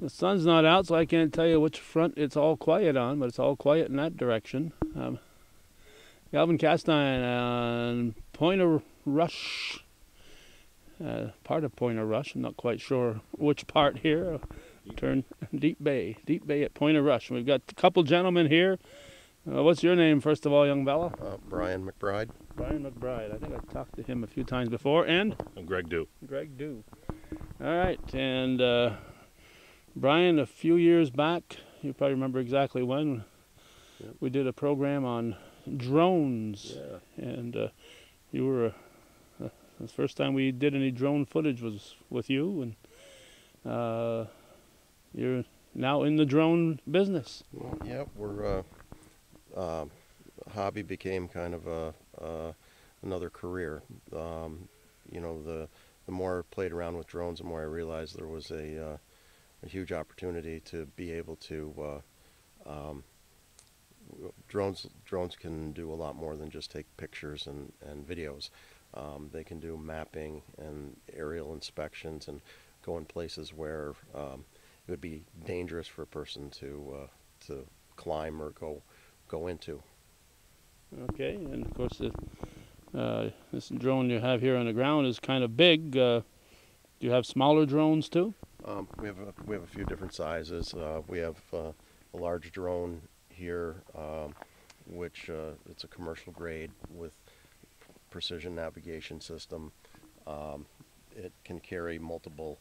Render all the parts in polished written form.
The sun's not out, so I can't tell you which front it's all quiet on, but it's all quiet in that direction. Galvin Castine on Pointe Rush. Part of Pointe Rush. I'm not quite sure which part here. Turn Deep Bay at Pointe Rush. We've got a couple gentlemen here. What's your name, first of all, young fella? Brian McBride. Brian McBride. I think I've talked to him a few times before. And? I'm Greg Dew. Greg Dew. All right. And Brian, a few years back, you probably remember exactly when, Yep. we did a program on drones. Yeah. And you were, the first time we did any drone footage was with you. And you're now in the drone business. Well, yeah, we're hobby became kind of another career. You know, the more I played around with drones, the more I realized there was a huge opportunity to be able to drones can do a lot more than just take pictures and videos. They can do mapping and aerial inspections and go in places where it would be dangerous for a person to climb or go into. Okay, and of course this drone you have here on the ground is kind of big. Do you have smaller drones too? We have a few different sizes. We have a large drone here, which it's a commercial grade with precision navigation system. It can carry multiple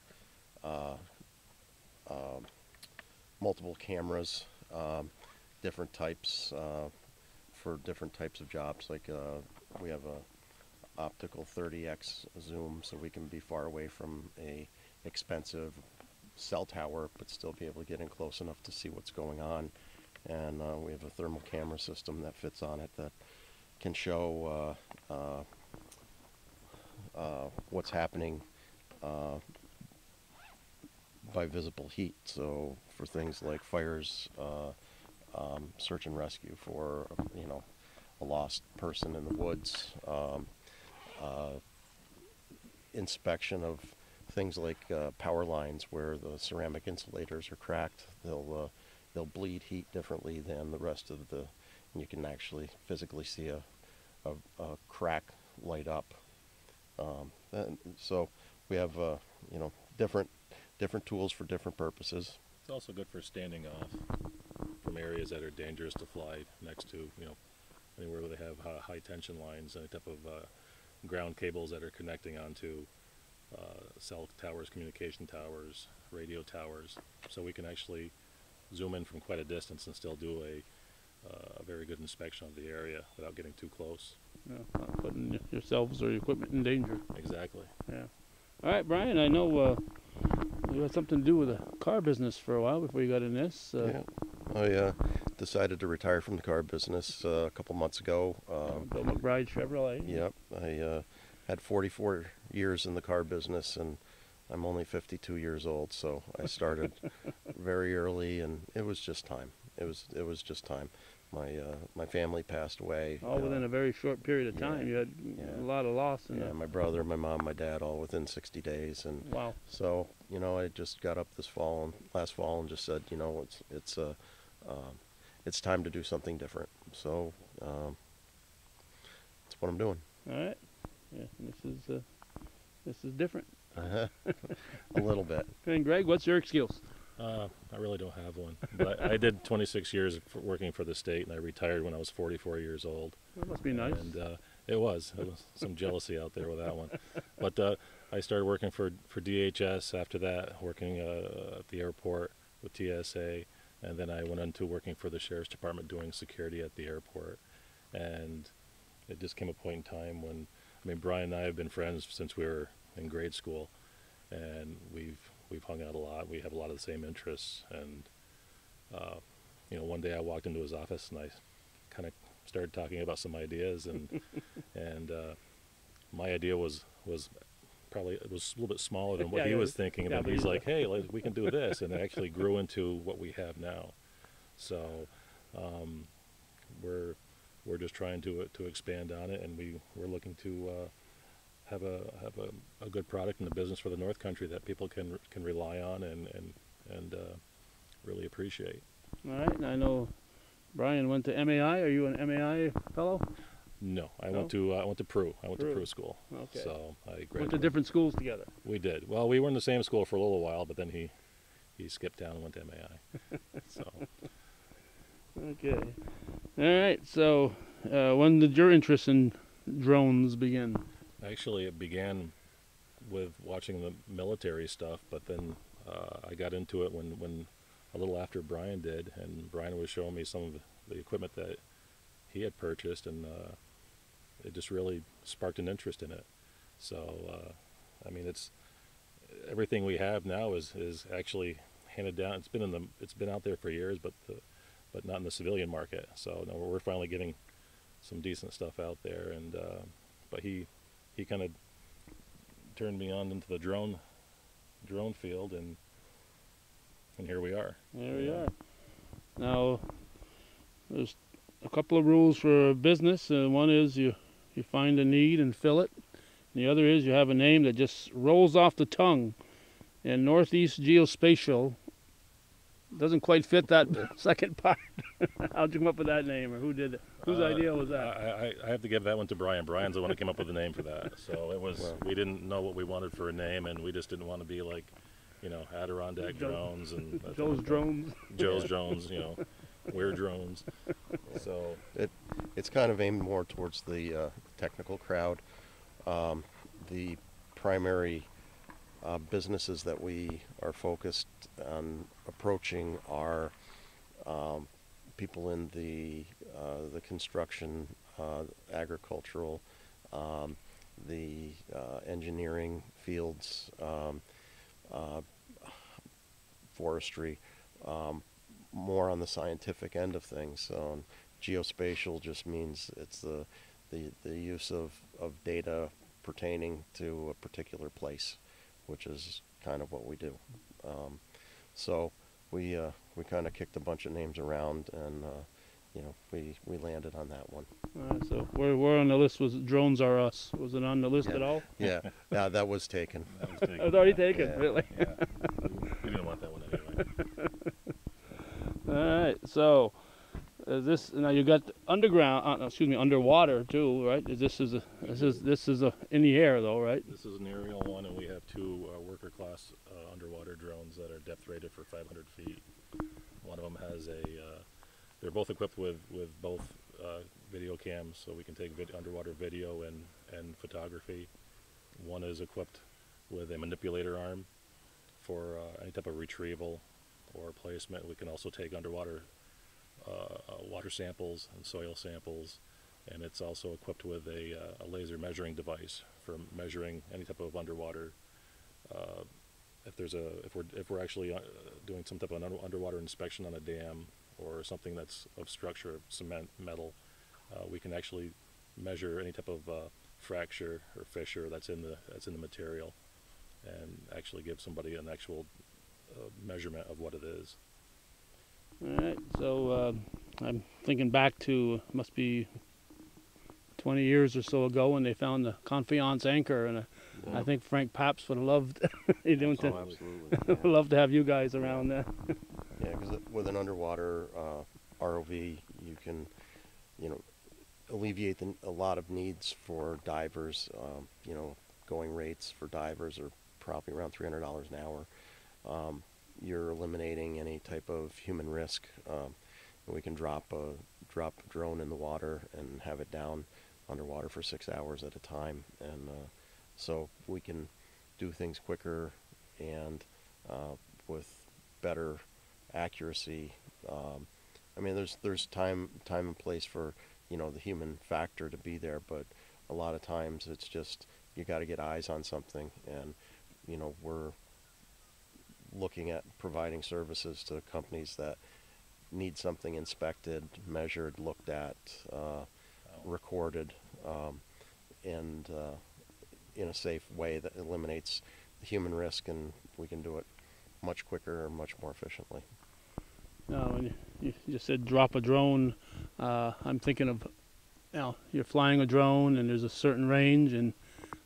cameras, different types for different types of jobs. Like we have a optical 30x zoom, so we can be far away from a expensive cell tower, but still be able to get in close enough to see what's going on. And we have a thermal camera system that fits on it that can show what's happening by visible heat. So for things like fires, search and rescue for a lost person in the woods, inspection of things like power lines where the ceramic insulators are cracked. They'll bleed heat differently than the rest of the, and you can actually physically see a crack light up. So we have different tools for different purposes. It's also good for standing off from areas that are dangerous to fly next to, anywhere where they have high tension lines, any type of ground cables that are connecting onto cell towers, communication towers, radio towers. So we can actually zoom in from quite a distance and still do a very good inspection of the area without getting too close. Yeah, not putting yourselves or your equipment in danger. Exactly. Yeah. All right, Brian, I know you had something to do with the car business for a while before you got in this. Yeah, I decided to retire from the car business a couple months ago. Bill McBride Chevrolet. Yep, I had 44 years in the car business, and I'm only 52 years old, so I started very early, and it was just time. It was just time. My family passed away. All within a very short period of time. Yeah, You had a lot of loss. My brother, my mom, my dad, all within 60 days, and wow. So I just got up last fall, and just said, it's time to do something different. So that's what I'm doing. All right. Yeah, this is different. A little bit. And Greg, what's your excuse? I really don't have one, but I did 26 years working for the state, and I retired when I was 44 years old. That must be nice. And it was some jealousy out there with that one. But I started working for DHS after that, working at the airport with TSA, and then I went into working for the Sheriff's Department doing security at the airport. And it just came a point in time when, Brian and I have been friends since we were in grade school, and we've hung out a lot. We have a lot of the same interests, and one day I walked into his office and I kind of started talking about some ideas, and my idea was probably, it was a little bit smaller than what he was thinking, and he's like, hey, we can do this, and it actually grew into what we have now. So we're just trying to expand on it, and we're looking to have a good product in the business for the North Country that people can rely on and and really appreciate. All right, and I know Brian went to MAI. Are you an MAI fellow? No, I No? went to Peru. I went to Peru. Peru school. Okay. So I Went to graduated. different schools together. We did. Well, we were in the same school for a little while, but then he skipped down and went to MAI. So Okay. All right. So, when did your interest in drones begin? actually, it began with watching the military stuff, but then I got into it when a little after Brian did, and Brian was showing me some of the equipment that he had purchased, and it just really sparked an interest in it. So, I mean, it's everything we have now is actually handed down. It's been out there for years, but not in the civilian market. So no, we're finally getting some decent stuff out there, and but he kind of turned me on into the drone field, and here we are. There we are. Now, there's a couple of rules for business. One is you find a need and fill it. And the other is you have a name that just rolls off the tongue. And Northeast Geospatial doesn't quite fit that second part. How'd you come up with that name, or who did it? Whose idea was that? I have to give that one to Brian. Brian's the one who came up with the name for that. So it was, we didn't know what we wanted for a name, and we just didn't want to be like, Adirondack drones and Joe's drones. Joe's drones, weird drones. So It's kind of aimed more towards the technical crowd. The primary businesses that we are focused on approaching are people in the construction, agricultural, the engineering fields, forestry, more on the scientific end of things. Geospatial just means it's the use of data pertaining to a particular place, which is kind of what we do. So we kind of kicked a bunch of names around, and we landed on that one. So where on the list was Drones Are Us? Was it on the list at all? Yeah, that was taken. that was taken. It was already taken, Yeah. really? Yeah. We didn't want that one anyway. All right. So this now you got underwater too, right? This is in the air though, right? This is an aerial one, and we have two worker class underwater drones that are depth rated for 500 feet. One of them has they're both equipped with both video cams, so we can take underwater video and photography. One is equipped with a manipulator arm for any type of retrieval or placement. We can also take underwater water samples and soil samples, and it's also equipped with a laser measuring device for measuring any type of underwater. If we're actually doing some type of underwater inspection on a dam or something that's of structure, cement, metal, we can actually measure any type of fracture or fissure that's in the material, and actually give somebody an actual measurement of what it is. All right. So I'm thinking back to must be 20 years or so ago when they found the Confiance anchor, and I think Frank Paps would have loved Absolutely. love to have you guys around there. Yeah, because with an underwater ROV, you can, alleviate a lot of needs for divers. Going rates for divers are probably around $300 an hour. You're eliminating any type of human risk. We can drop a drone in the water and have it down underwater for 6 hours at a time, and so we can do things quicker and with better accuracy. There's time and place for the human factor to be there, but a lot of times it's just you got to get eyes on something, and we're looking at providing services to companies that need something inspected, measured, looked at, recorded, and in a safe way that eliminates the human risk, and we can do it much quicker and much more efficiently. Now, when you just said drop a drone, I'm thinking of, you're flying a drone and there's a certain range, and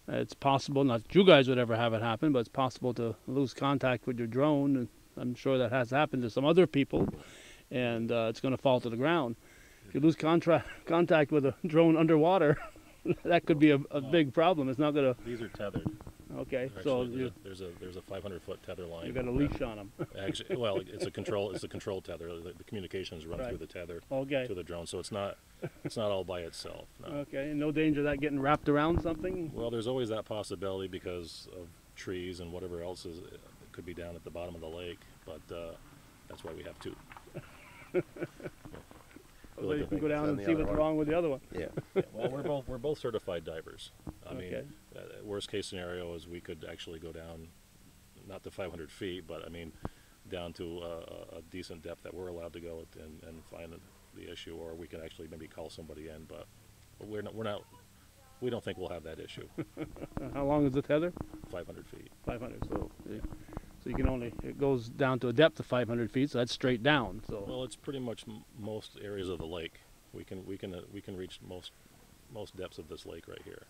it's possible, not that you guys would ever have it happen, but it's possible to lose contact with your drone. I'm sure that has happened to some other people, and it's going to fall to the ground. If you lose contact with a drone underwater, that could be a big problem. It's not going to. These are tethered. Okay, Actually, so there's a 500-foot tether line. you got a leash on them. Actually, well, it's a control tether. The communications run Right. through the tether Okay. to the drone, so it's not all by itself. No. Okay, and no danger of that getting wrapped around something. Well, there's always that possibility because of trees and whatever else could be down at the bottom of the lake, but that's why we have two. So you can go down Then and the see other what's one. wrong with the other one. Yeah. Yeah, well, we're both certified divers. I mean, Okay. worst case scenario is we could actually go down, not to 500 feet, but I mean, down to a decent depth that we're allowed to go and find the issue, or we can actually maybe call somebody in. But we don't think we'll have that issue. How long is the tether? 500 feet. 500. So you can only, it goes down to a depth of 500 feet, so that's straight down. So Well, it's pretty much most areas of the lake. We can reach most depths of this lake right here,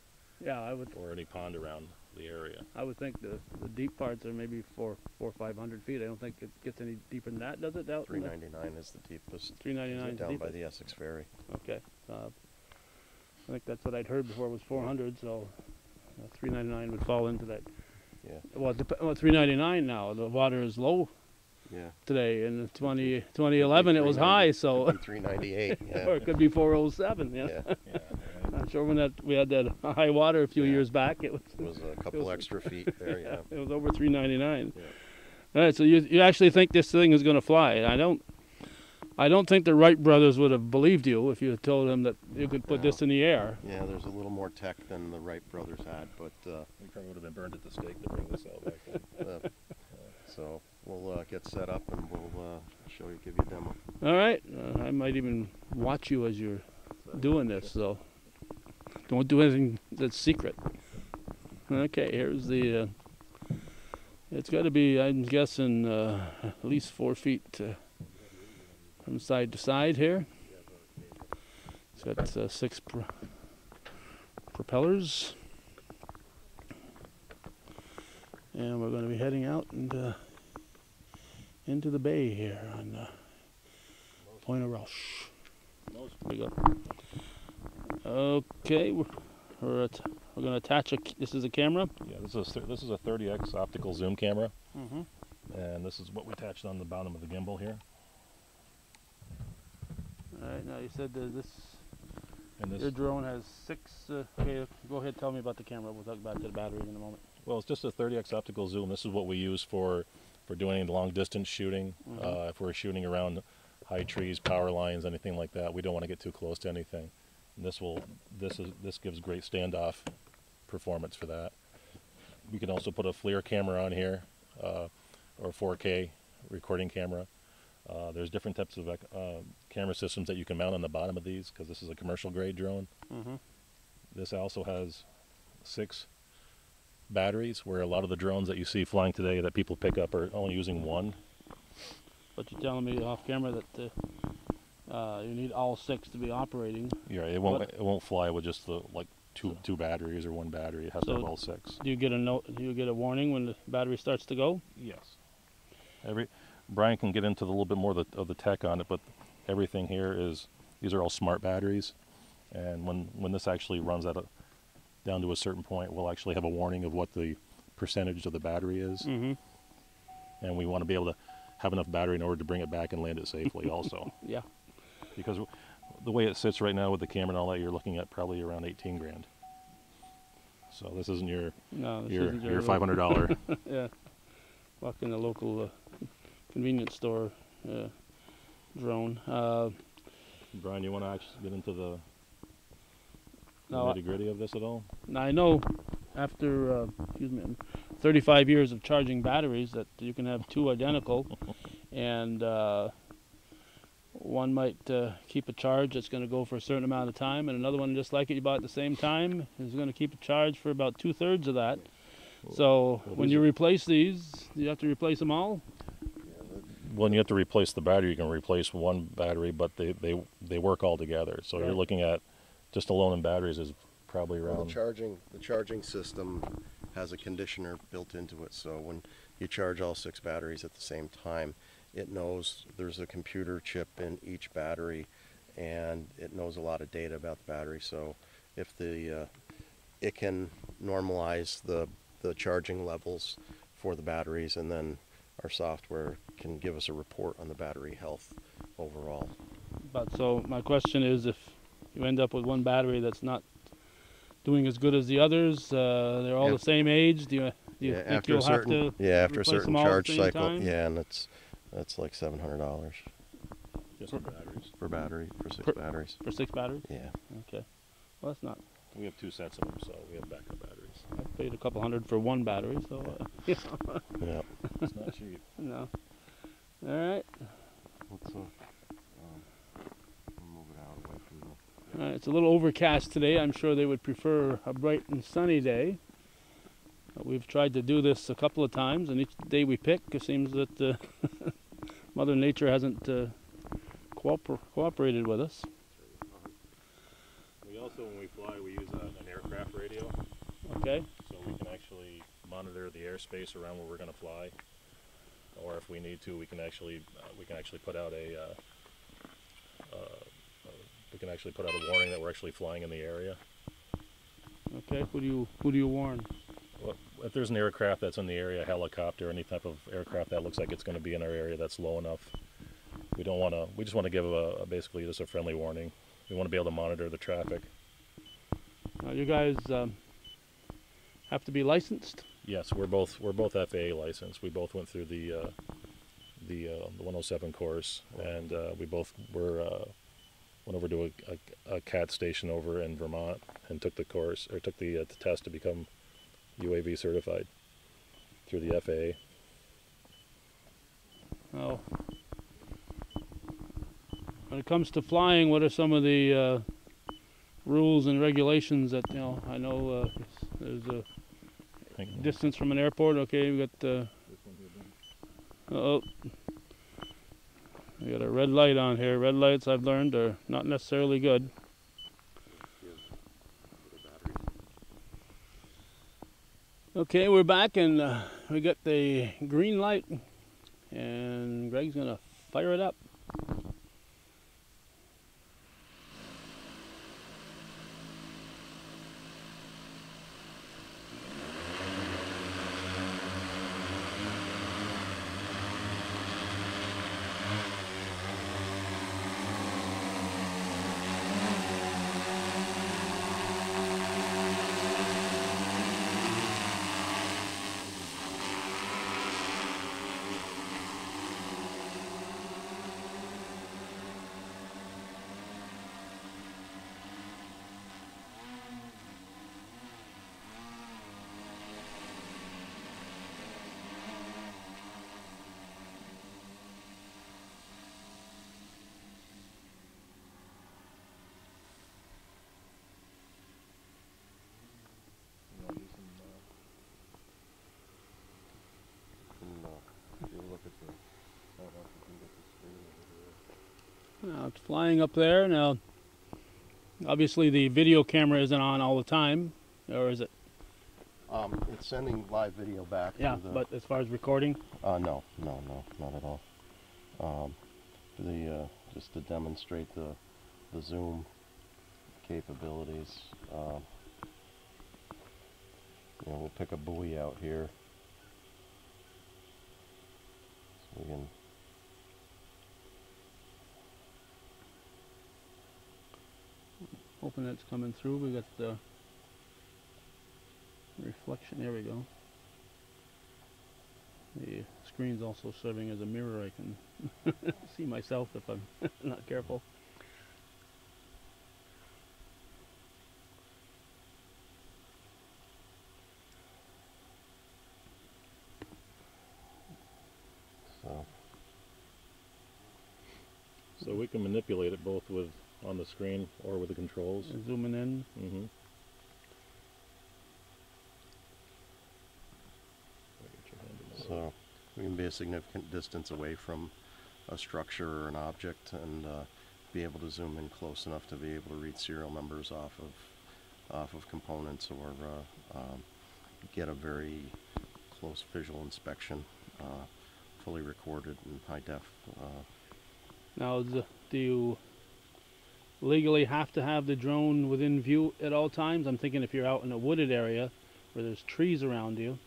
yeah, I would or any pond around the area. think the deep parts are maybe 400 or 500 feet. I don't think it gets any deeper than that, does it? Out in the- 399 is the deepest. 399 is down by deepest. the Essex Ferry. Okay. I think that's what I'd heard before was 400, so 399 would fall into that. Yeah. Well, 399 now. The water is low Yeah. today. In 2011, it was high, so Could be 398. Yeah. or it could be 407. Yeah. Yeah. Yeah, I'm sure when we had that high water a few Yeah. years back, it was It was a couple extra feet there. Yeah. it was over 399. Yeah. All right, so you actually think this thing is going to fly? I don't think the Wright brothers would have believed you if you had told them that you could put this in the air. Yeah, there's a little more tech than the Wright brothers had, but we probably would have been burned at the stake to bring this out back then. so we'll get set up and we'll give you a demo. All right, I might even watch you as you're doing this, so don't do anything that's secret. Okay, here's the. It's got to be, I'm guessing, at least 4 feet from side to side here. It's got 6 propellers, and we're going to be heading out and into the bay here on Point of Rush. There we go. Okay, we're going to attach this is a camera. Yeah, this is a 30x optical zoom camera, Mm-hmm. and this is what we attached on the bottom of the gimbal here. All right, now you said that And this, your drone has 6. Okay, go ahead. Tell me about the camera. We'll talk about the batteries in a moment. well, it's just a 30x optical zoom. This is what we use for doing long distance shooting. Mhm. If we're shooting around high trees, power lines, anything like that, we don't want to get too close to anything. And this gives great standoff performance for that. We can also put a FLIR camera on here, or 4K recording camera. There's different types of camera systems that you can mount on the bottom of these because this is a commercial grade drone. Mm-hmm. This also has 6 batteries, where a lot of the drones that you see flying today that people pick up are only using 1. But you're telling me off camera that you need all 6 to be operating. Yeah, What- it won't fly with just the two batteries or 1 battery. It has to So- have all 6. Do you get a note? Do you get a warning when the battery starts to go? Yes. Brian can get into a little bit more of the tech on it, but everything here these are all smart batteries, and when this actually runs down to a certain point, we'll actually have a warning of what the percentage of the battery is, Mm-hmm. and we want to be able to have enough battery in order to bring it back and land it safely also. Yeah. Because the way it sits right now with the camera and all that, you're looking at probably around 18 grand. So this isn't your No, this your isn't your $500. Yeah. Walk in the local convenience store drone. Brian, you want to actually get into the No, nitty gritty of this at all? Now I know after 35 years of charging batteries that you can have 2 identical, and one might keep a charge that's going to go for a certain amount of time, and another one just like it you bought at the same time is going to keep a charge for about 2/3 of that. So well, when these you are- replace these, you have to replace them all. When you have to replace the battery, you can replace one battery, but they work all together. So Right. you're looking at just alone in batteries is probably Well, around. the charging system has a conditioner built into it, so when you charge all 6 batteries at the same time, it knows there's a computer chip in each battery, and it knows a lot of data about the battery. So if it can normalize the charging levels for the batteries, and then our software can give us a report on the battery health overall. But so my question is, if you end up with one battery that's not doing as good as the others, they're all Yeah. the same age, do you think After you'll a certain have to after a replace certain them all at the charge same cycle, time? yeah, and that's like $700 Just for batteries. for battery for 6 Per- batteries. For 6 batteries? Yeah. Okay. Well, that's not. We have 2 sets of them, so we have backup batteries. I paid a couple hundred for one battery, so you know, Yeah. It's not cheap. no. All right. Let's move it out away from the. All right. It's a little overcast today. I'm sure they would prefer a bright and sunny day. We've tried to do this a couple of times, and each day we pick, it seems that Mother Nature hasn't cooperated with us. We also, when we fly, we use an aircraft radio, Okay. so we can actually monitor the airspace around where we're going to fly. Or if we need to, we can actually put out a warning that we're actually flying in the area. Okay. Who do you warn? Well, if there's an aircraft that's in the area, a helicopter, any type of aircraft that looks like it's going to be in our area that's low enough, we just want to give basically just a friendly warning. We want to be able to monitor the traffic. You guys have to be licensed. Yes, we're both FAA licensed. We both went through the 107 course, and we both went over to a CAT station over in Vermont and took the course, or took the test to become UAV certified through the FAA. Oh. When it comes to flying, what are some of the rules and regulations that, I know there's a distance from an airport. Okay, we got we got a red light on here. Red lights, I've learned, are not necessarily good. Okay, we're back, and we got the green light, and Greg's gonna fire it up. Now it's flying up there. Now, obviously the video camera isn't on all the time, or is it? It's sending live video back. Yeah, to the, but as far as recording? no, not at all. Just to demonstrate the zoom capabilities. We'll pick a buoy out here. So we can. Hoping that's coming through. We got the reflection. There we go. The screen's also serving as a mirror. I can see myself if I'm not careful. So we can manipulate it both on the screen or with the controls. And zooming in. Mm-hmm. So we can be a significant distance away from a structure or an object, and be able to zoom in close enough to be able to read serial numbers off of components, or get a very close visual inspection, fully recorded in high def. Now, do you legally have to have the drone within view at all times? I'm thinking if you're out in a wooded area where there's trees around you.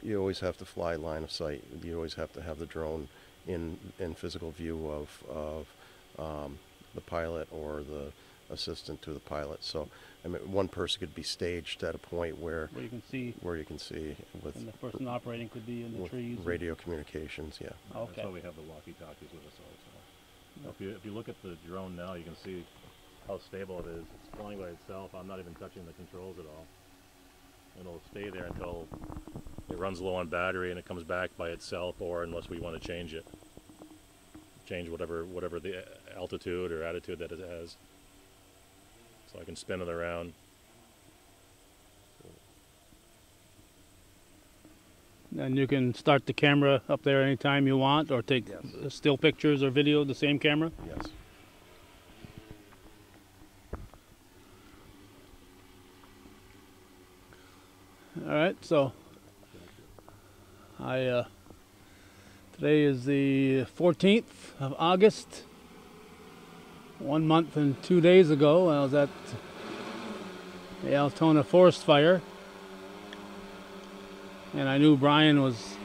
You always have to fly line of sight. You always have to have the drone in physical view of the pilot or the assistant to the pilot. So, I mean, one person could be staged at a point where you can see, with, and the person operating could be in the trees. Radio communications, yeah. Okay. That's why we have the walkie-talkies with us also. If you look at the drone now, you can see how stable it is. It's flying by itself. I'm not even touching the controls at all. And it'll stay there until it runs low on battery and it comes back by itself, or unless we want to change it. Change whatever the altitude or attitude that it has. So I can spin it around. And you can start the camera up there anytime you want, or take still pictures or video the same camera? Yes. All right, so today is the 14th of August. 1 month and 2 days ago, I was at the Altona forest fire, and I knew Brian was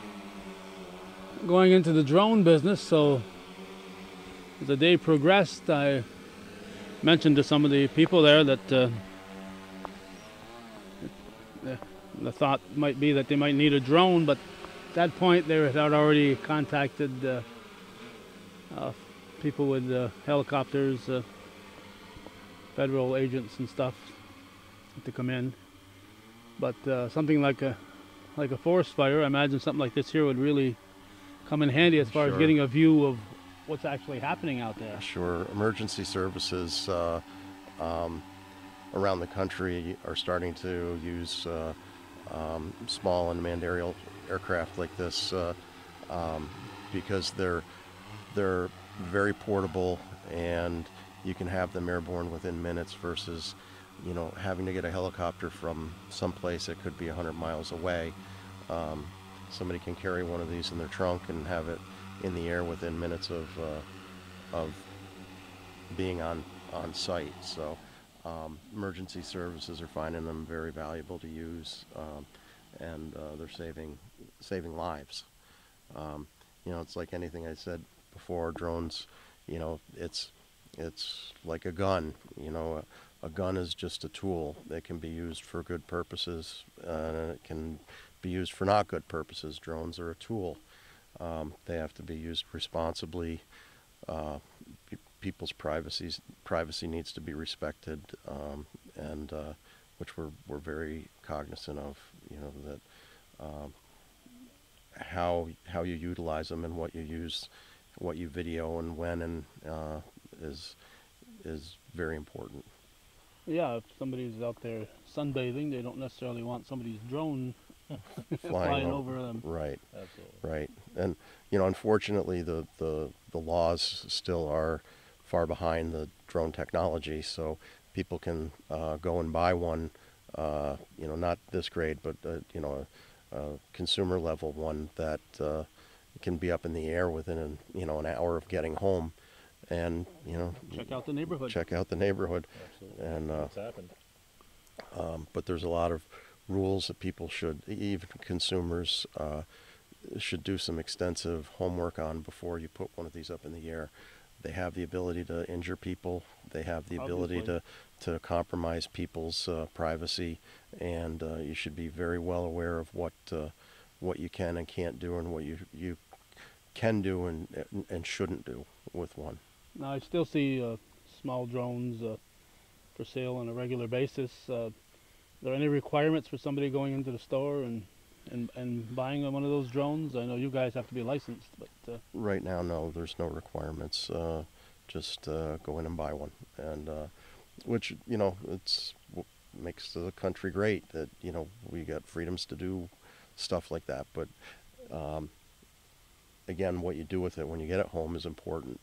going into the drone business, so as the day progressed, I mentioned to some of the people there that the thought might be that they might need a drone, but at that point they had already contacted people with helicopters, federal agents and stuff to come in. But something like a forest fire, I imagine something like this here would really come in handy as far as getting a view of what's actually happening out there. Sure. Emergency services around the country are starting to use small unmanned aerial aircraft like this because they're very portable, and you can have them airborne within minutes versus, you know, having to get a helicopter from someplace that could be 100 miles away. Somebody can carry one of these in their trunk and have it in the air within minutes of being on site. So emergency services are finding them very valuable to use, and they're saving lives. You know, it's like anything I said before, drones, you know, it's like a gun. You know, a gun is just a tool that can be used for good purposes, and it can be used for not good purposes. Drones are a tool. They have to be used responsibly. People's privacy needs to be respected, and which we're very cognizant of. You know, that how you utilize them and what you use, what you video and when, and is very important. Yeah, if somebody's out there sunbathing, they don't necessarily want somebody's drone flying over them. Right. Absolutely. Right. And you know, unfortunately, the laws still are far behind the drone technology, so people can go and buy one. You know, not this grade, but you know, a consumer level one that can be up in the air within an hour of getting home, and you know, check out the neighborhood. Absolutely. And That's happened. but there's a lot of rules that people should, even consumers, should do some extensive homework on before you put one of these up in the air. They have the ability to injure people. They have the ability to compromise people's privacy, and you should be very well aware of what you can and can't do, and what you can do and shouldn't do with one. Now, I still see small drones for sale on a regular basis. Are there any requirements for somebody going into the store and buying one of those drones? I know you guys have to be licensed, but right now, no, there's no requirements. Just go in and buy one, and which, you know, it's what makes the country great, that, you know, we got freedoms to do stuff like that. But again, what you do with it when you get it home is important.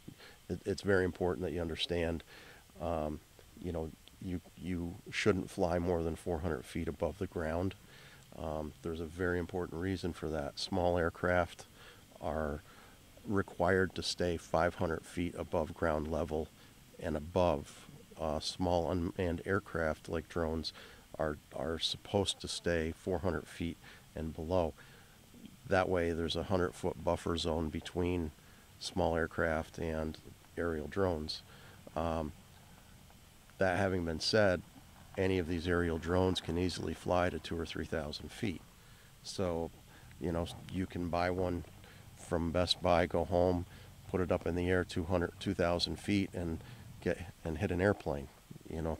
It's very important that you understand, you know, you shouldn't fly more than 400 feet above the ground. There's a very important reason for that. Small aircraft are required to stay 500 feet above ground level and above. Small unmanned aircraft like drones are supposed to stay 400 feet and below. That way there's a 100-foot buffer zone between small aircraft and aerial drones. That having been said, any of these aerial drones can easily fly to 2,000 or 3,000 feet. So, you know, you can buy one from Best Buy, go home, put it up in the air 2,000 feet, and hit an airplane. You know,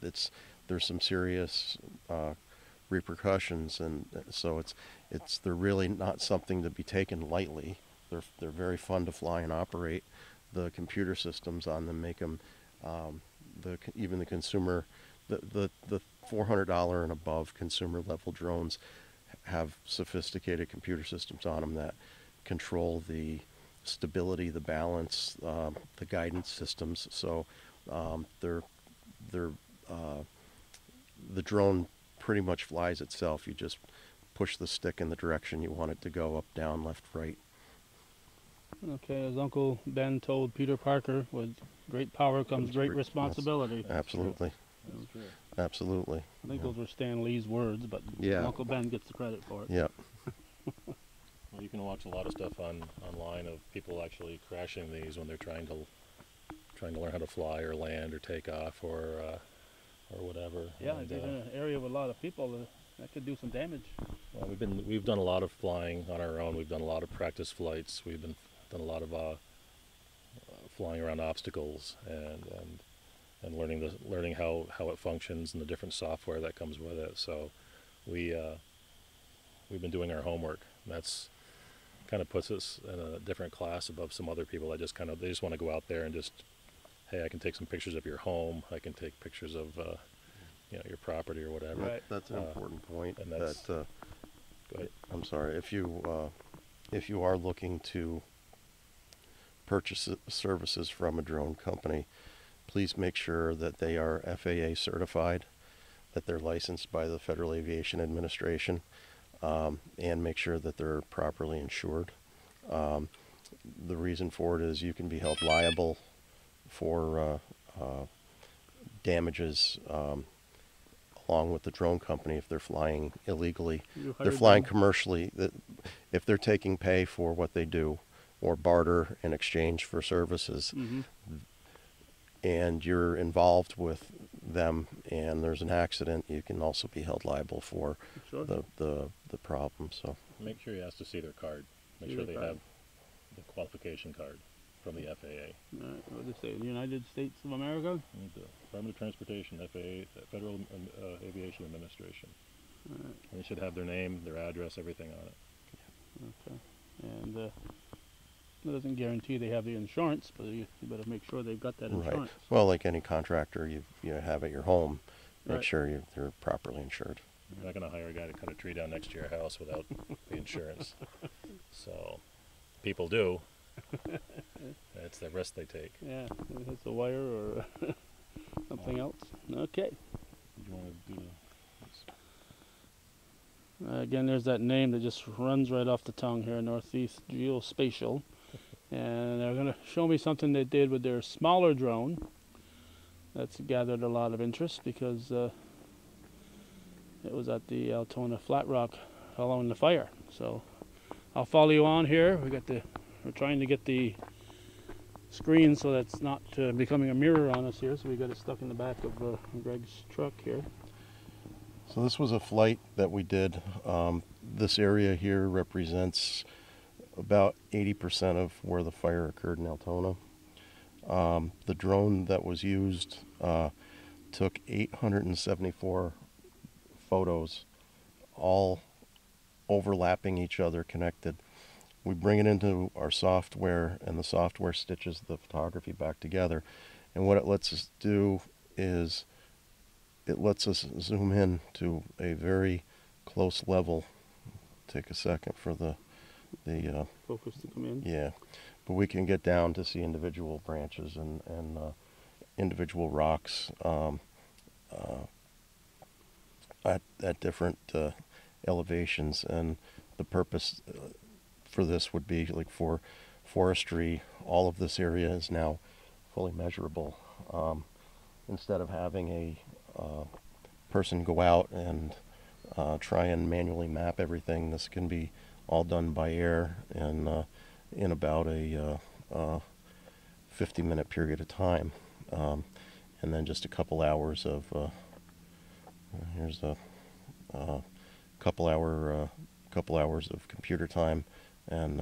there's some serious repercussions, and so they're really not something to be taken lightly. They're very fun to fly and operate. The computer systems on them make them even the consumer, the $400 and above consumer level drones have sophisticated computer systems on them that control the stability, the balance, the guidance systems. So the drone pretty much flies itself. You just push the stick in the direction you want it to go, up, down, left, right. Okay, as Uncle Ben told Peter Parker, with great power comes great responsibility. Absolutely. That's true. Absolutely. I think those were Stan Lee's words, but Yeah. Uncle Ben gets the credit for it. Yep. Well, you can watch a lot of stuff online of people actually crashing these when they're trying to learn how to fly or land or take off or whatever. Yeah, And, if you're in an area with a lot of people, that could do some damage. well, we've done a lot of flying on our own. We've done a lot of practice flights. We've done a lot of flying around obstacles and learning how it functions and the different software that comes with it. So we've been doing our homework. That's kind of puts us in a different class above some other people that they just want to go out there and just, hey, I can take some pictures of your home. I can take pictures of your property or whatever. Right. That's an important point. and that's- That Go ahead. I'm sorry. If you are looking to purchase services from a drone company, please make sure that they are FAA certified, that they're licensed by the Federal Aviation Administration, and make sure that they're properly insured. The reason for it is you can be held liable for damages along with the drone company if they're flying illegally. They're flying commercially. If they're taking pay for what they do or barter in exchange for services, and you're involved with them and there's an accident, you can also be held liable for Sure. the problem. So Make sure you ask to see their card. Make See sure their they card. have the qualification card from the FAA. What did they say? The United States of America? And the Department of Transportation, FAA, the Federal Aviation Administration. Alright. And they should have their name, their address, everything on it. Okay. And that doesn't guarantee they have the insurance, but you better make sure they've got that right. insurance. Well, like any contractor you have at your home, make Right. sure they're properly insured. You're not going to hire a guy to cut a tree down next to your house without the insurance. So, people do. That's the risk they take. Yeah, if it's a wire or something else. Okay. Do you want to do Again, there's that name that just runs right off the tongue here, Northeast Geospatial. And they're going to show me something they did with their smaller drone. That's gathered a lot of interest because it was at the Altona Flat Rock following the fire. So I'll follow you on here. We're trying to get the screen so that's not becoming a mirror on us here. So we got it stuck in the back of Greg's truck here. So this was a flight that we did. This area here represents about 80% of where the fire occurred in Altona. The drone that was used took 874 photos, all overlapping each other, connected. We bring it into our software, and the software stitches the photography back together. And what it lets us do is it lets us zoom in to a very close level. Take a second for the Focus to come in. yeah, but we can get down to see individual branches and individual rocks at different elevations, and the purpose for this would be like for forestry. All of this area is now fully measurable. Instead of having a person go out and try and manually map everything, this can be all done by air and in about a 50-minute period of time, and then just a couple hours of here's a couple hours of computer time, and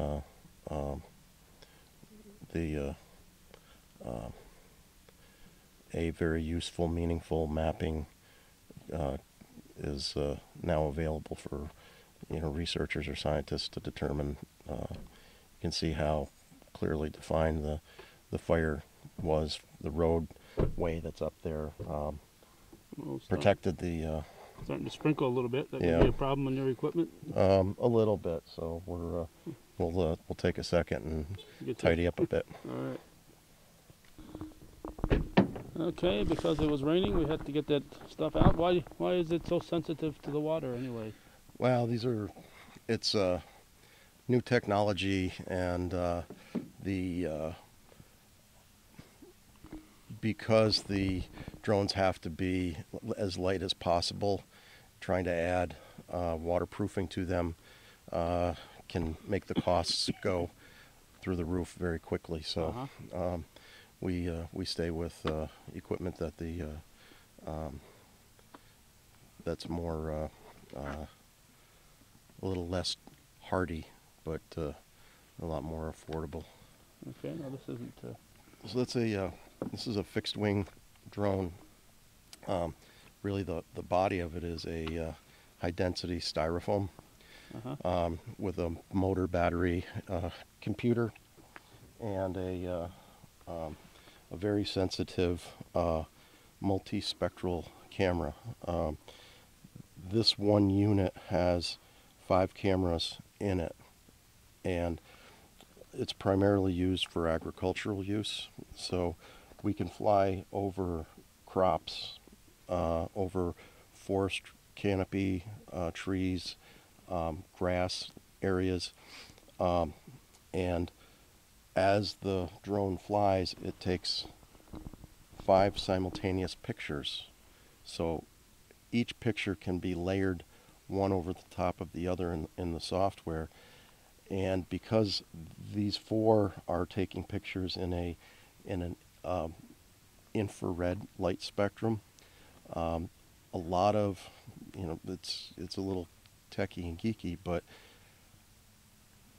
a very useful, meaningful mapping is now available for researchers or scientists to determine. You can see how clearly defined the fire was. The roadway that's up there protected the. Starting to sprinkle a little bit. That Yeah. could be a problem on your equipment. A little bit. So we'll take a second and Get to- tidy up a bit. All right. Okay, because it was raining, we had to get that stuff out. Why is it so sensitive to the water anyway? Well, it's new technology, and because the drones have to be as light as possible, trying to add waterproofing to them can make the costs go through the roof very quickly. So we stay with equipment that that's more a little less hardy, but a lot more affordable. Okay, no, this isn't. So this is a fixed wing drone. Really, the body of it is a high density styrofoam with a motor, battery, computer, and a very sensitive multispectral camera. This one unit has 5 cameras in it, and it's primarily used for agricultural use. So we can fly over crops, over forest canopy, trees, grass areas, and as the drone flies, it takes 5 simultaneous pictures. So each picture can be layered one over the top of the other in the software. And because these 4 are taking pictures in an infrared light spectrum, a lot of, it's a little techie and geeky, but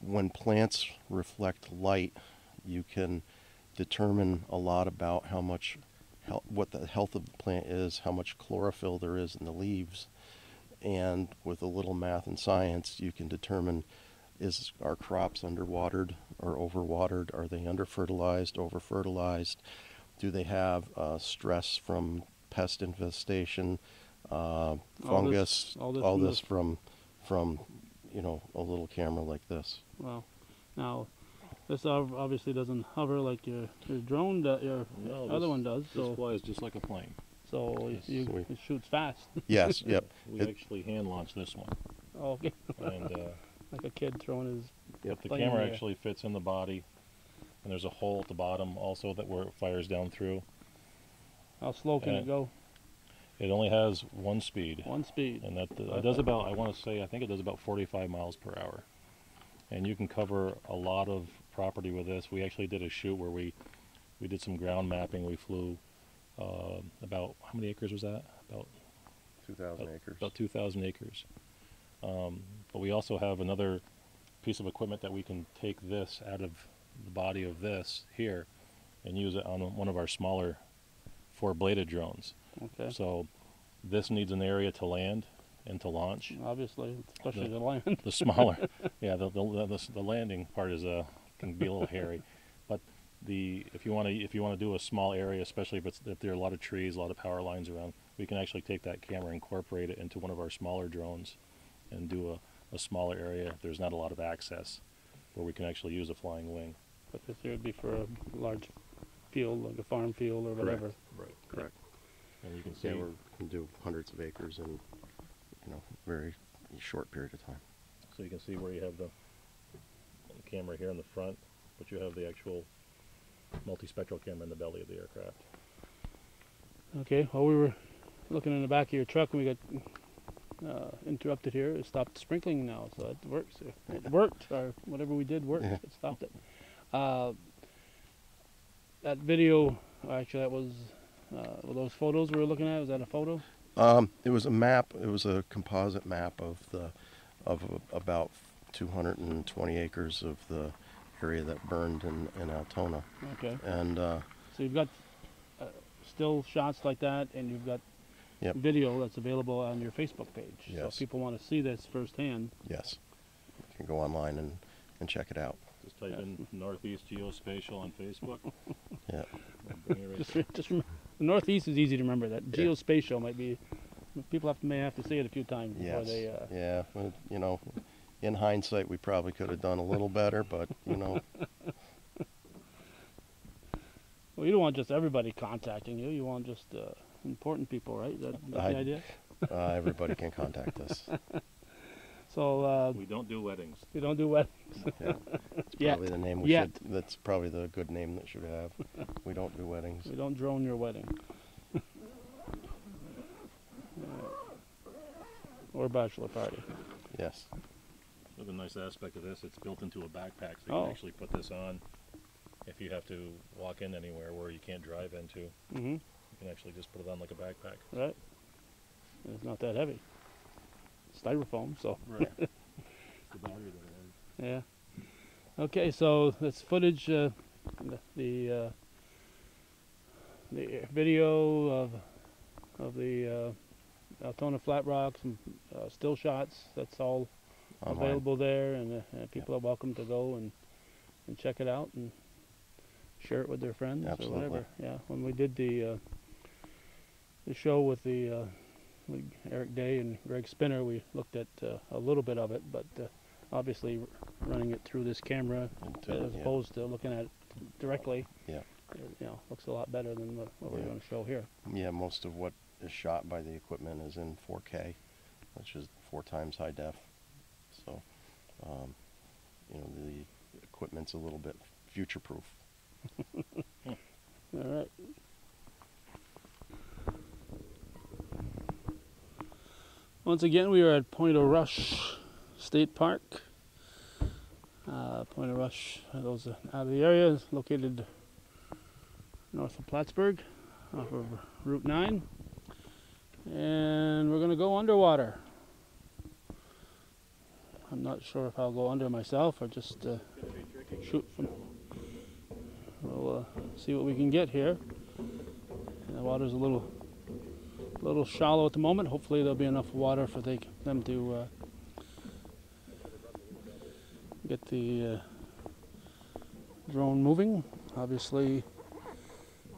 when plants reflect light, you can determine a lot about what the health of the plant is, how much chlorophyll there is in the leaves, and with a little math and science, you can determine, are crops underwatered or overwatered? Are they under-fertilized, over-fertilized? Do they have stress from pest infestation, fungus? All this from a little camera like this. Well, now this obviously doesn't hover like your drone, your other one does. This So flies just like a plane. so it shoots fast. Yes, yep. We actually hand launched this one. Oh, okay. And Like a kid throwing his. the plane camera in the actually fits in the body, and there's a hole at the bottom also where it fires down through. How slow can it go? It only has 1 speed. 1 speed. And that it does about, I think it does about 45 miles per hour. And you can cover a lot of property with this. We actually did a shoot where we did some ground mapping. We flew about, how many acres was that? About 2,000 acres. About 2,000 acres. But we also have another piece of equipment that we can take this out of the body of this here and use it on one of our smaller 4-bladed drones. Okay. So this needs an area to land and to launch. Obviously, especially the land. The smaller, yeah, the landing part is can be a little hairy, but if you want to do a small area, especially if there are a lot of trees, a lot of power lines around, we can actually take that camera and incorporate it into one of our smaller drones and do a smaller area if there's not a lot of access, where we can actually use a flying wing. But this here would be for a large field, like a farm field or whatever. Correct. And you can see Yeah, we can do hundreds of acres in very short period of time. So you can see where you have the camera here in the front, but you have the actual multispectral camera in the belly of the aircraft. Okay, while we were looking in the back of your truck, we got interrupted here. It stopped sprinkling now, so it works. It worked, or whatever we did worked. Yeah. It stopped it. That video, actually, that was were those photos we were looking at. Was that a photo? It was a map. It was a composite map of about 220 acres of the area that burned in Altona. Okay. And So you've got still shots like that, and you've got Yep. video that's available on your Facebook page. So if Yes. people want to see this firsthand, yes, you can go online and check it out. Just type in Northeast Geospatial on Facebook. Yeah. It'll bring you right just remember, the Northeast is easy to remember. That Yeah. geospatial might be, people may have to say it a few times before Yes. they. Yeah. Well, you know, in hindsight, we probably could have done a little better, but you know, Well, you don't want just everybody contacting you. You want just important people, right? That's the idea. everybody can contact us. So We don't do weddings. we don't do weddings. Yeah. It's Yet. probably the name we Yet. should. That's probably the good name that should have. We don't do weddings. We don't drone your wedding. Or bachelor party. Yes. The nice aspect of this, it's built into a backpack, so you Oh. can actually put this on if you have to walk in anywhere where you can't drive into. Mm-hmm. You can actually just put it on like a backpack. Right. And it's not that heavy. Styrofoam, so Right. The battery that it has. yeah. Okay, so that's footage. The video of the Altona Flat Rocks and still shots. That's all Online. available there, and people are welcome to go and check it out and share it with their friends Absolutely. or whatever. Yeah, when we did the show with the with Eric Day and Greg Spinner, we looked at a little bit of it, but obviously running it through this camera as opposed to looking at it directly, Yeah. looks a lot better than what we're Yeah. going to show here. Yeah, most of what is shot by the equipment is in 4K, which is 4 times high def. So, the equipment's a little bit future-proof. All right. Once again, we are at Point of Rush State Park. Point of Rush, those out of the area, is located north of Plattsburgh, off of Route 9. And we're going to go underwater. I'm not sure if I'll go under myself or just shoot from. We'll see what we can get here. And the water's a little shallow at the moment. Hopefully there'll be enough water for them to get the drone moving. Obviously,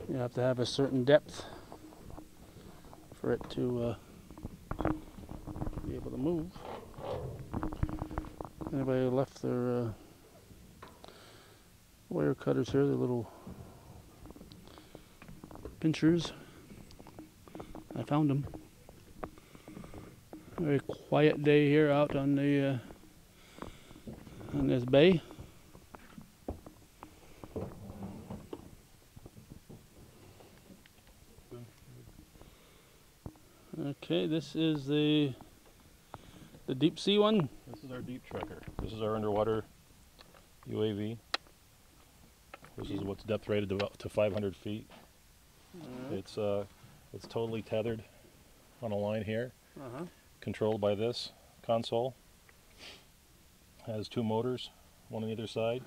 you have to have a certain depth for it to be able to move. Anybody left their wire cutters here, the little pinchers. I found them. Very quiet day here out on the on this bay. Okay, this is the deep sea one. This is our deep tracker. This is our underwater UAV. This is what's depth rated to 500 feet. It's totally tethered on a line here, controlled by this console. Has 2 motors, one on either side.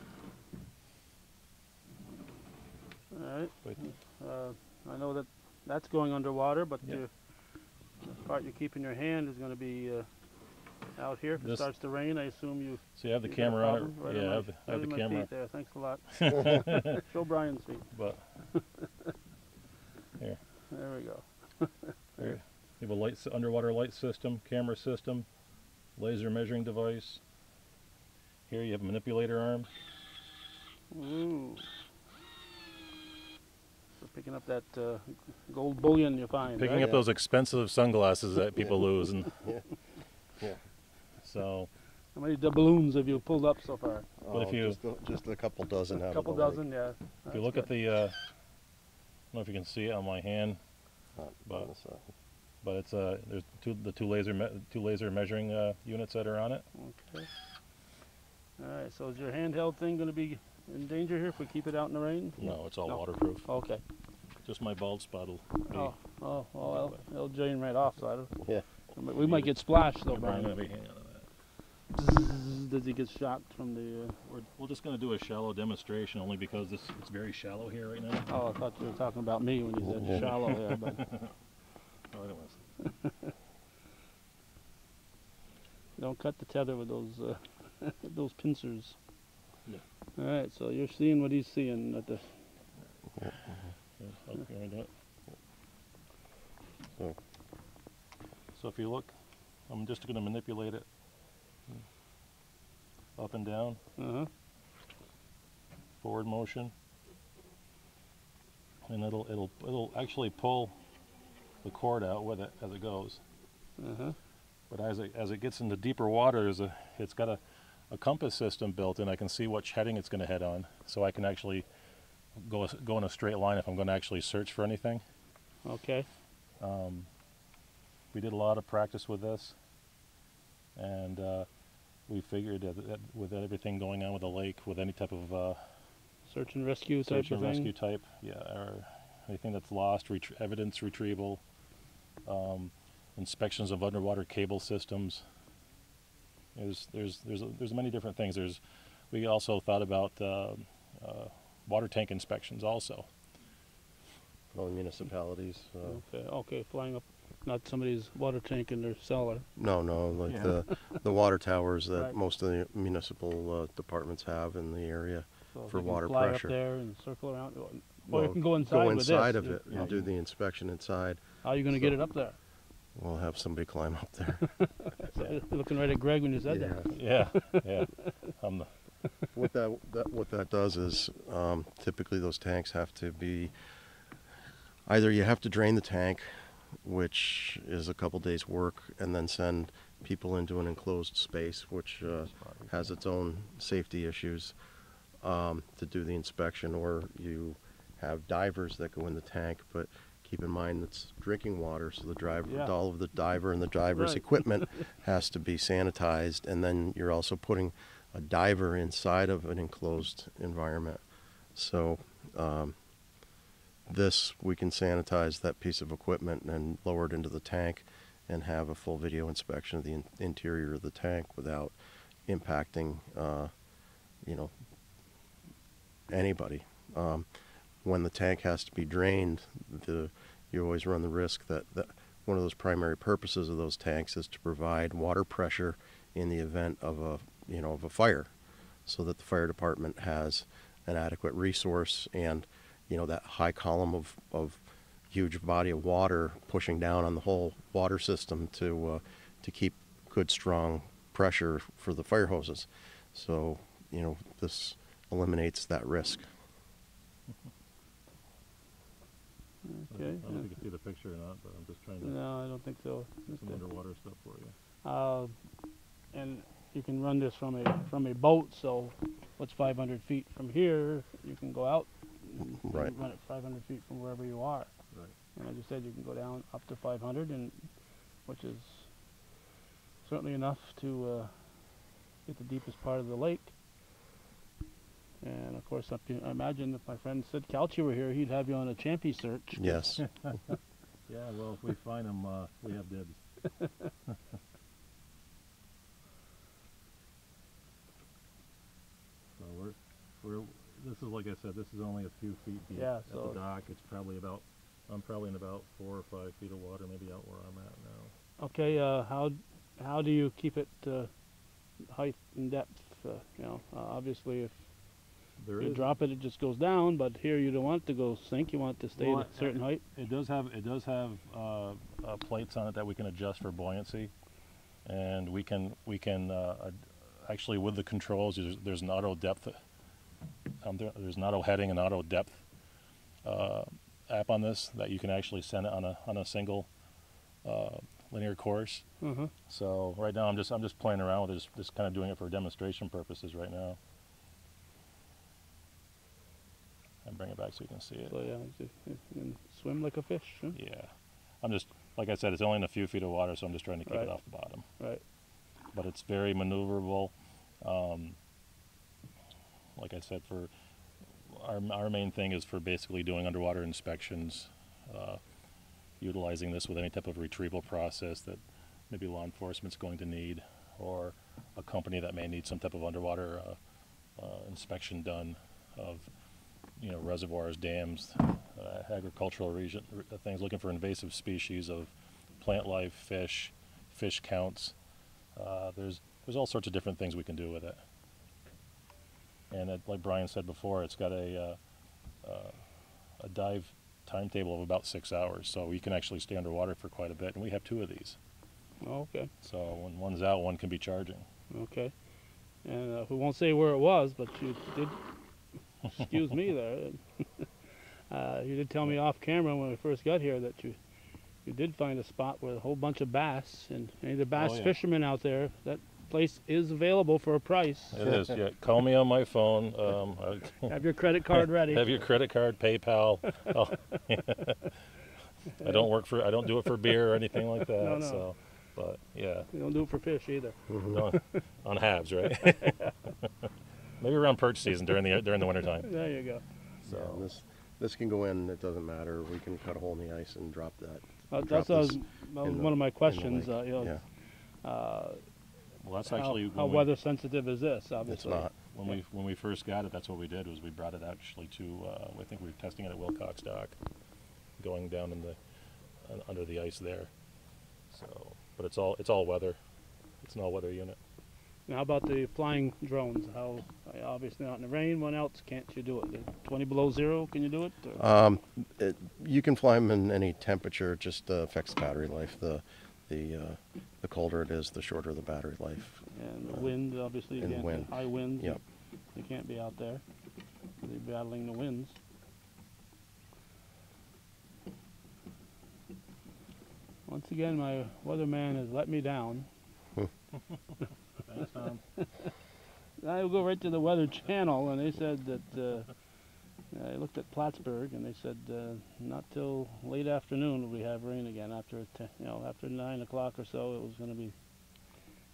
All right. Wait. I know that's going underwater, but Yeah. the part you keep in your hand is going to be out here. If it This- starts to rain, I assume you. So you have the you got a camera on it. problem? Right Yeah, on I my- have right the in my camera. feet there. Thanks a lot. Show Brian's feet. But here, There we go. here. You have a underwater light system, camera system, laser measuring device. Here you have a manipulator arm. Ooh. So picking up that gold bullion you find. Picking right? up those expensive sunglasses that people lose, and Yeah. So, How many balloons have you pulled up so far? But if you- just a couple dozen out A couple of the lake. dozen, yeah. if you look at the, I don't know if you can see it on my hand, Not But- on the side. but it's there's two laser measuring units that are on it. Okay. All right. So is your handheld thing going to be in danger here if we keep it out in the rain? No, it's all No. waterproof. Okay. Just my bald spot will be. Oh, well, it'll drain right off. So I don't. Yeah. We might get splashed though, I'm not Brian. gonna be hanging on to that. Does he get shocked from the? We're just going to do a shallow demonstration only because it's very shallow here right now. Oh, I thought you were talking about me when you said shallow there, but Oh, I don't want to. don't cut the tether with those those pincers. Yeah. All right, so you're seeing what he's seeing at the. Yeah, okay, I do it. So, So if you look, I'm just going to manipulate it up and down, forward motion, and it'll actually pull the cord out with it as it goes. But as it gets into deeper water, it's got a compass system built in. I can see which heading it's going to head on, so I can actually go in a straight line if I'm going to actually search for anything. Okay. We did a lot of practice with this, and we figured that with everything going on with the lake, with any type of Search and rescue type search of and thing. rescue type, yeah, or anything that's lost, evidence retrieval, inspections of underwater cable systems. There's many different things. We also thought about water tank inspections also. for all the municipalities. Okay, flying up, not somebody's water tank in their cellar. No, like Yeah. the water towers that Right. most of the municipal departments have in the area. So For you can water fly pressure. up there and circle around. Or Well, you can go inside with this. of it Yeah. and do the inspection inside. How are you going to get it up there? We'll have somebody climb up there. So you're looking right at Greg when you said that. Yeah. What that does is typically those tanks have to be either you have to drain the tank, which is a couple days work, and then send people into an enclosed space, which has its own safety issues, to do the inspection, or you have divers that go in the tank, but keep in mind it's drinking water, so the driver, Yeah. all of the diver and the diver's Right. equipment has to be sanitized, and then you're also putting a diver inside of an enclosed environment. So this, we can sanitize that piece of equipment and lower it into the tank and have a full video inspection of the interior of the tank without impacting, anybody. When the tank has to be drained, you always run the risk that one of those primary purposes of those tanks is to provide water pressure in the event of a fire, so that the fire department has an adequate resource and that high column of huge body of water pushing down on the whole water system to keep good strong pressure for the fire hoses. So this eliminates that risk. Okay. I don't know if you can see the picture or not, but I'm just trying to No, I don't think so. do some underwater stuff for you. And you can run this from a boat. So, what's 500 feet from here? You can go out. And Right. Run it 500 feet from wherever you are. Right. And as you said, you can go down up to 500, which is certainly enough to get the deepest part of the lake. And of course, I imagine if my friend Sid Calci were here, he'd have you on a champy search. Yes. Yeah, well, if we find them, we have dibs. So this is, like I said, this is only a few feet deep Yeah, at so- the dock. It's probably I'm probably in about 4 or 5 feet of water, maybe out where I'm at now. Okay, how do you keep it height and depth? Obviously, if There you is, drop it, it just goes down. But here, you don't want it to go sink. You want it to stay Well, at a certain height. it does have plates on it that we can adjust for buoyancy, and we can actually, with the controls, there's an auto depth. There's an auto heading and auto depth app on this that you can actually send it on a single linear course. Uh-huh. So right now I'm just playing around with it, just kind of doing it for demonstration purposes right now. And bring it back so you can see it. So yeah, you can swim like a fish. Huh? Yeah, I'm just, like I said, it's only in a few feet of water, so I'm just trying to keep Right. it off the bottom. Right. But it's very maneuverable. Like I said, for our main thing is for basically doing underwater inspections, utilizing this with any type of retrieval process that maybe law enforcement's going to need, or a company that may need some type of underwater inspection done of, you know, reservoirs, dams, agricultural things, looking for invasive species of plant life, fish counts. There's all sorts of different things we can do with it. And like Brian said before, it's got a dive timetable of about 6 hours, so we can actually stay underwater for quite a bit, and we have 2 of these. Oh, okay. So when one's out, one can be charging. Okay. And we won't say where it was, but you did, excuse me there, you did tell me off camera when we first got here that you did find a spot with a whole bunch of bass, and any of the bass yeah. fishermen out there, that place is available for a price. It is, yeah. Call me on my phone. Have your credit card ready. Have your credit card, PayPal. Oh. I don't do it for beer or anything like that. No. So, but yeah, You don't do it for fish either. on halves, right? Maybe around perch season during the wintertime. There you go. So Yeah, this can go in. It doesn't matter. We can cut a hole in the ice and drop that. That's drop was, this in one of my the questions. lake. You know, Yeah, well, that's actually how when weather sensitive is this? it's Obviously. not. when we first got it, that's what we did, was we brought it actually to I think we were testing it at Wilcox Dock, going down in the under the ice there. So, but it's all weather. It's an all-weather unit. Now, how about the flying drones? How obviously not in the rain. When else can't you do it? 20 below zero, can you do it? Or? You can fly them in any temperature. It just affects the battery life. The colder it is, the shorter the battery life. And the wind, obviously, and again, wind. high winds. Yep. You can't be out there. You're battling the winds. Once again, my weatherman has let me down. Thanks, Tom. I go right to the Weather Channel, and they said that I looked at Plattsburgh, and they said not till late afternoon will we have rain again. After after 9 o'clock or so, it was going to be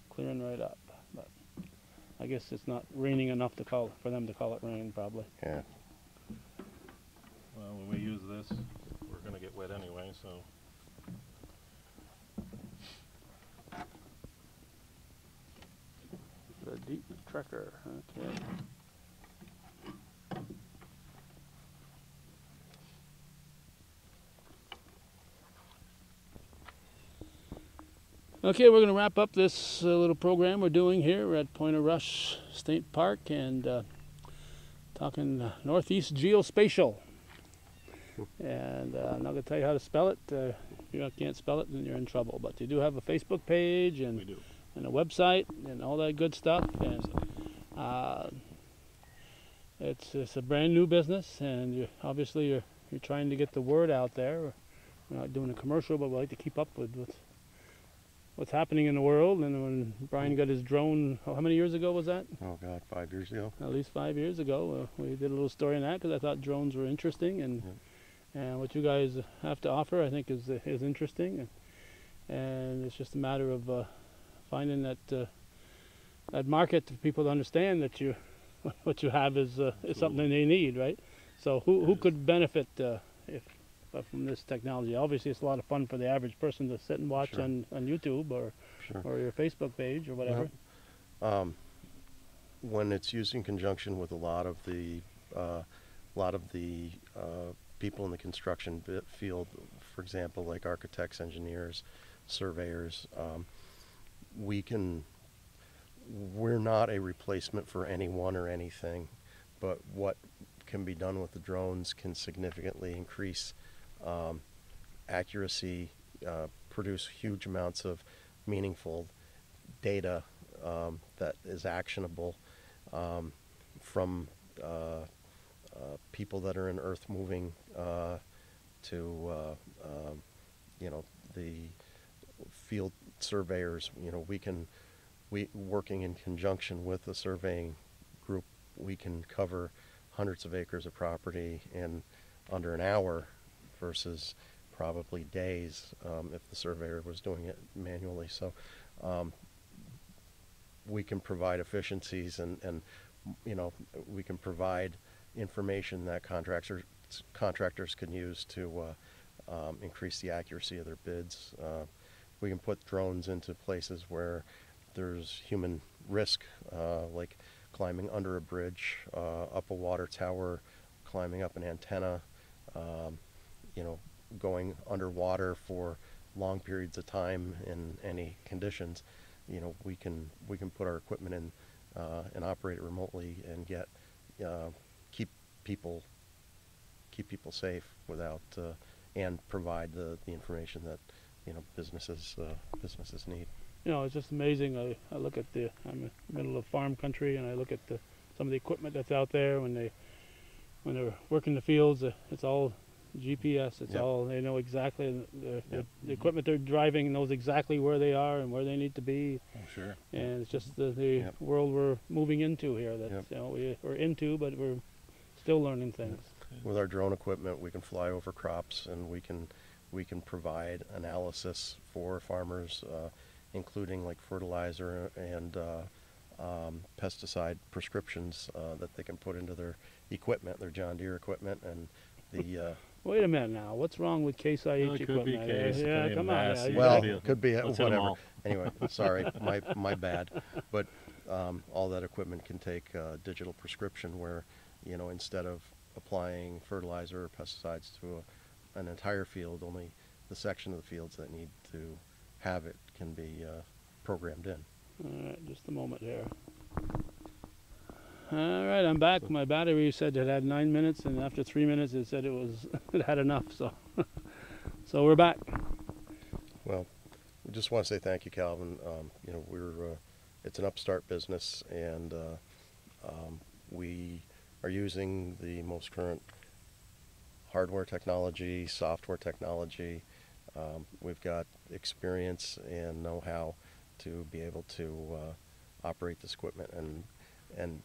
clearing right up. But I guess it's not raining enough for them to call it rain, probably. Yeah. Well, when we use this, we're going to get wet anyway, so. The deep trekker. Okay. Okay, we're going to wrap up this little program we're doing here at Point of Rush State Park and talking Northeast Geospatial. And I'm not going to tell you how to spell it. If you can't spell it, then you're in trouble. But you do have a Facebook page and We do. and a website and all that good stuff, and it's a brand new business, and you're trying to get the word out there. We're not doing a commercial, but we like to keep up with what's happening in the world. And when Brian got his drone, how many years ago was that? Oh God, 5 years ago. At least 5 years ago. We did a little story on that because I thought drones were interesting, and what you guys have to offer, I think, is interesting, and it's just a matter of finding that market for people to understand that what you have is something they need, right? So who could benefit from this technology? Obviously, it's a lot of fun for the average person to sit and watch Sure. on YouTube or your Facebook page or whatever. When it's used in conjunction with a lot of the people in the construction field, for example, like architects, engineers, surveyors, we're not a replacement for anyone or anything, but what can be done with the drones can significantly increase accuracy, produce huge amounts of meaningful data that is actionable from people that are in earth moving to the field surveyors, we working in conjunction with the surveying group, we can cover hundreds of acres of property in under an hour versus probably days if the surveyor was doing it manually. So we can provide efficiencies and we can provide information that contractors can use to increase the accuracy of their bids. We can put drones into places where there's human risk, like climbing under a bridge, up a water tower, climbing up an antenna, going underwater for long periods of time in any conditions. We can put our equipment in and operate it remotely and keep people safe without and provide the information that businesses need. It's just amazing. I look at I'm in the middle of farm country, and I look at some of the equipment that's out there when they're working the fields. It's all GPS. It's all, they know exactly the equipment they're driving knows exactly where they are and where they need to be. Oh, sure. And it's just the world we're moving into here that we're into, but we're still learning things. With our drone equipment, we can fly over crops, and we can provide analysis for farmers, including like fertilizer and pesticide prescriptions that they can put into their equipment, their John Deere equipment, and the. Wait a minute now. What's wrong with Case IH Could equipment? be Case. Yeah, come on. Well, it could be Let's hit 'em whatever. all. Anyway, sorry, my bad. But all that equipment can take digital prescription where, instead of applying fertilizer or pesticides to an entire field, only the section of the fields that need to have it can be programmed in. All right, just a moment here. All right, I'm back. My battery said it had 9 minutes, and after 3 minutes, it said it had enough. So we're back. Well, we just want to say thank you, Calvin. It's an upstart business, and we are using the most current hardware technology, software technology. We've got experience and know-how to be able to operate this equipment and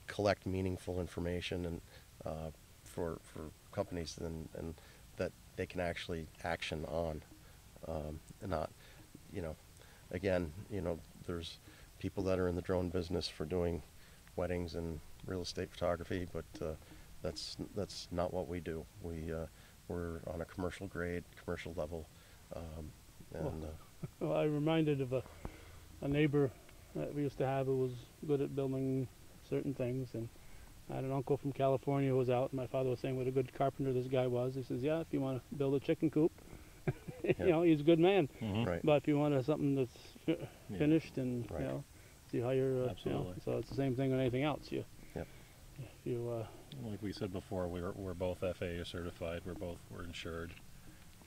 collect meaningful information and for companies and that they can actually action on, and not, again, there's people that are in the drone business for doing weddings and real estate photography, but that's not what we do. We're on a commercial grade, commercial level, Well, I'm reminded of a neighbor that we used to have who was good at building certain things, and I had an uncle from California who was out, and my father was saying what a good carpenter this guy was. He says, yeah, if you want to build a chicken coop, he's a good man. Mm-hmm. Right. But if you want something that's finished and, Right. you hire, Absolutely. so it's the same thing with anything else. Like we said before, we're both FAA certified. We're insured,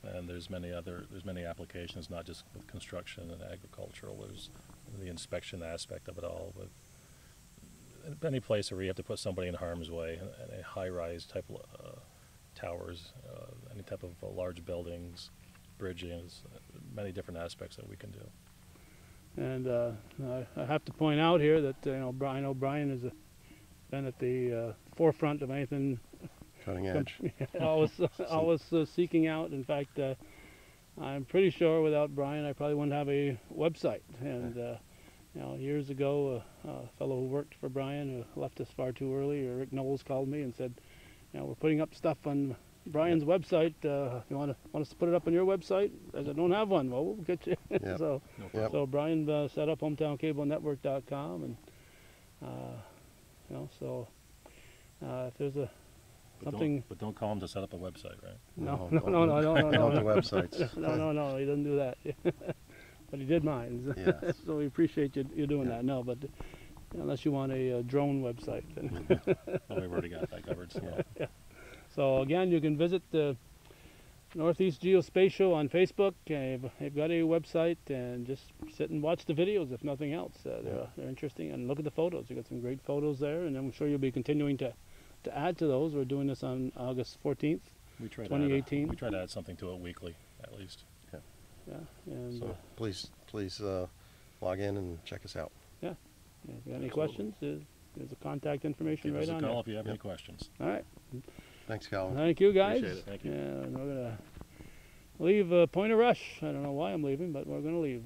and there's many applications, not just with construction and agricultural. There's the inspection aspect of it all. But any place where you have to put somebody in harm's way, and a high-rise type towers, any type of large buildings, bridges, many different aspects that we can do. And I have to point out here that I know Brian has been at the forefront of anything Cutting edge. always seeking out. In fact, I'm pretty sure without Brian, I probably wouldn't have a website. And years ago, a fellow who worked for Brian who left us far too early, Rick Knowles, called me and said, we're putting up stuff on Brian's website. You want us to put it up on your website? I said, don't have one. Well, we'll get you. Yep. So Brian set up HometowncableNetwork.com, and if there's something. But don't call him to set up a website, right? No, Don't do websites. No, he doesn't do that. But he did mine. Yes. So we appreciate you doing that. No, but unless you want a drone website, then. Well, we've already got that covered. So. Yeah. So again, you can visit the Northeast Geospatial on Facebook. They've got a website, and just sit and watch the videos if nothing else. They're interesting, and look at the photos. You got some great photos there, and I'm sure you'll be continuing to add to those. We're doing this on August 14th, We try 2018. We try to add something to it weekly, at least. Yeah, and So Please log in and check us out. if you got any questions, there's the contact information give right us a on call there. if you have any Yep. questions. All right. Thanks, Calvin. Thank you, guys. Appreciate it. Thank you. Yeah, and we're gonna leave Point of Rush. I don't know why I'm leaving, but we're gonna leave.